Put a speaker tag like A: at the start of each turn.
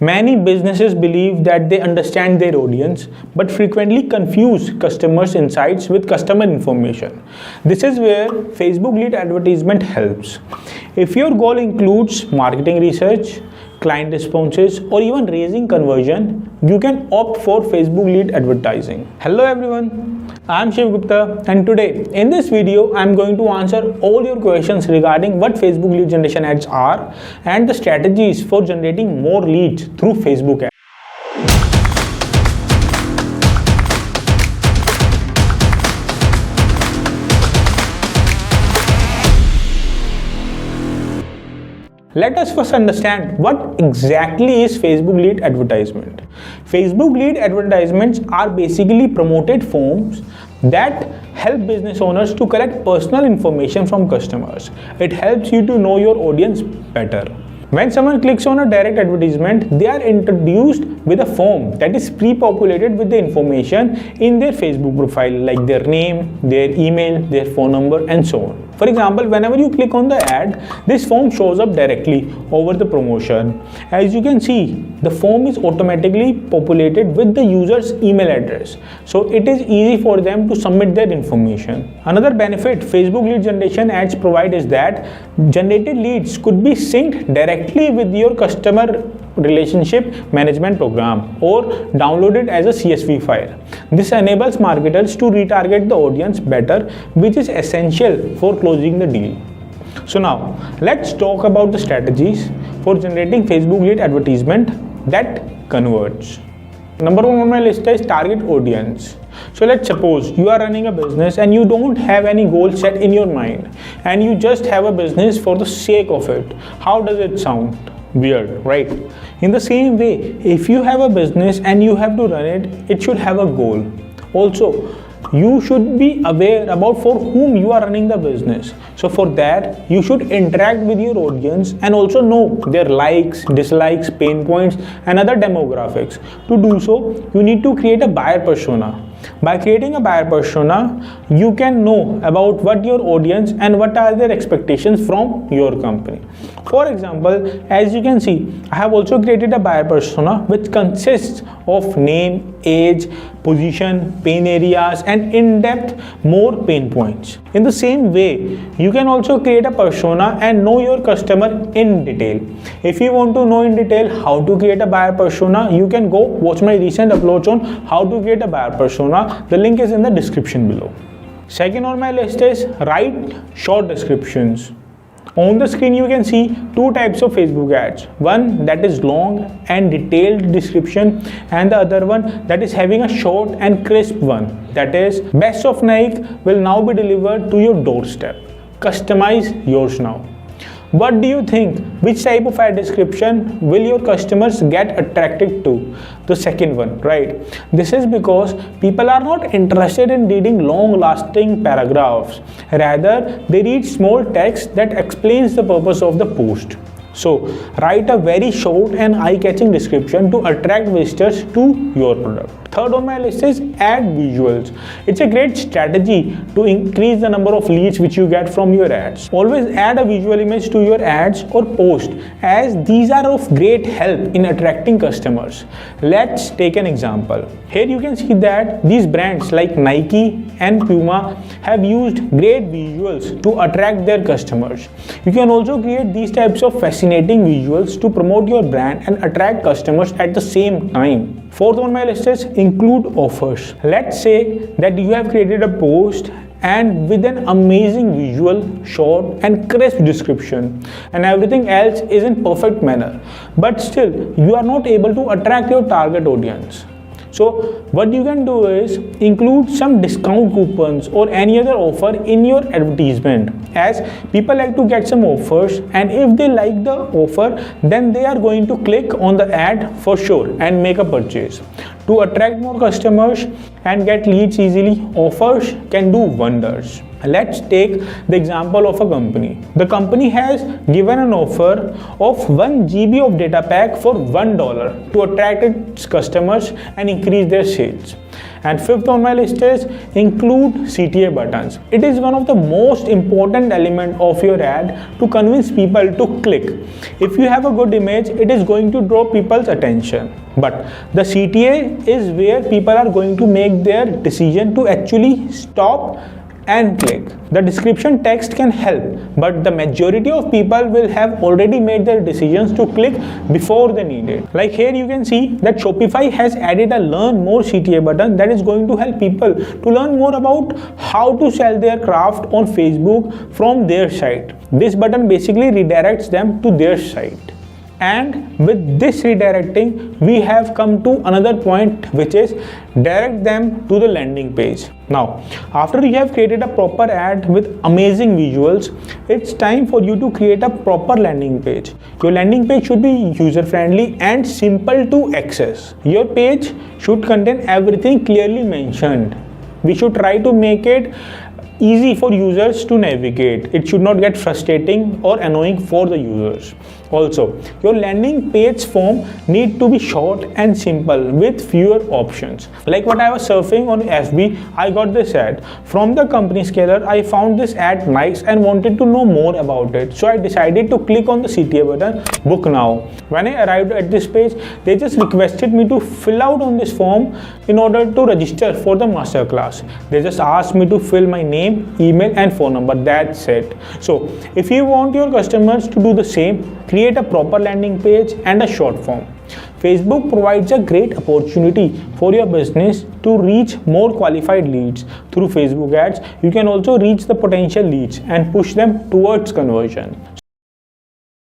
A: Many businesses believe that they understand their audience, but frequently confuse customers' insights with customer information. This is where Facebook lead advertisement helps. If your goal includes marketing research, client responses, or even raising conversion, you can opt for Facebook lead advertising. Hello everyone, I am Shiv Gupta, and today in this video I am going to answer all your questions regarding what Facebook lead generation ads are and the strategies for generating more leads through Facebook ads. Let us first understand what exactly is Facebook lead advertisement. Facebook lead advertisements are basically promoted forms that help business owners to collect personal information from customers. It helps you to know your audience better. When someone clicks on a direct advertisement, they are introduced with a form that is pre-populated with the information in their Facebook profile, like their name, their email, their phone number, and so on. For example, whenever you click on the ad, this form shows up directly over the promotion. As you can see, the form is automatically populated with the user's email address, so it is easy for them to submit their information. Another benefit Facebook lead generation ads provide is that generated leads could be synced directly with your customer relationship management program or downloaded as a CSV file. This enables marketers to retarget the audience better, which is essential for closing the deal. So now let's talk about the strategies for generating Facebook lead advertisement that converts. Number one on my list is target audience. So let's suppose you are running a business and you don't have any goal set in your mind and you just have a business for the sake of it. How does it sound? Weird, right? In the same way, if you have a business and you have to run it, it should have a goal. Also, you should be aware about for whom you are running the business. So for that, you should interact with your audience and also know their likes, dislikes, pain points, and other demographics. To do so, you need to create a buyer persona. By creating a buyer persona, you can know about what your audience and what are their expectations from your company. For example, as you can see, I have also created a buyer persona which consists of name, age, position, pain areas, and in-depth more pain points. In the same way, you can also create a persona and know your customer in detail. If you want to know in detail how to create a buyer persona, you can go watch my recent uploads on how to create a buyer persona. The link is in the description below. Second on my list is write short descriptions. On the screen you can see two types of Facebook ads. One that is long and detailed description, and the other one that is having a short and crisp one. That is, best of Nike will now be delivered to your doorstep. Customize yours now. What do you think? Which type of ad description will your customers get attracted to? The second one, right? This is because people are not interested in reading long-lasting paragraphs. Rather, they read small text that explains the purpose of the post. So, write a very short and eye-catching description to attract visitors to your product. Third on my list is add visuals. It's a great strategy to increase the number of leads which you get from your ads. Always add a visual image to your ads or post, as these are of great help in attracting customers. Let's take an example. Here you can see that these brands like Nike and Puma have used great visuals to attract their customers. You can also create these types of fascinating visuals to promote your brand and attract customers at the same time. Fourth on my list is include offers. Let's say that you have created a post and with an amazing visual, short and crisp description, and everything else is in perfect manner, but still you are not able to attract your target audience. So what you can do is include some discount coupons or any other offer in your advertisement, as people like to get some offers, and if they like the offer, then they are going to click on the ad for sure and make a purchase. To attract more customers and get leads easily, offers can do wonders. Let's take the example of a company. The company has given an offer of 1 GB of data pack for $1 to attract its customers and increase their sales. And fifth on my list is include CTA buttons. It is one of the most important element of your ad to convince people to click. If you have a good image, it is going to draw people's attention. But the CTA is where people are going to make their decision to actually stop and click. The description text can help, but the majority of people will have already made their decisions to click before they need it. Like here you can see that Shopify has added a learn more CTA button that is going to help people to learn more about how to sell their craft on Facebook from their site. This button basically redirects them to their site. And with this redirecting, we have come to another point, which is direct them to the landing page. Now, after you have created a proper ad with amazing visuals, it's time for you to create a proper landing page. Your landing page should be user-friendly and simple to access. Your page should contain everything clearly mentioned. We should try to make it easy for users to navigate. It should not get frustrating or annoying for the users. Also, your landing page form need to be short and simple with fewer options. Like what I was surfing on FB, I got this ad. From the company Scalar, I found this ad nice and wanted to know more about it. So I decided to click on the CTA button, book now. When I arrived at this page, they just requested me to fill out on this form in order to register for the masterclass. They just asked me to fill my name, email and phone number. That's it. So if you want your customers to do the same, create a proper landing page and a short form. Facebook provides a great opportunity for your business to reach more qualified leads. Through Facebook ads, you can also reach the potential leads and push them towards conversion.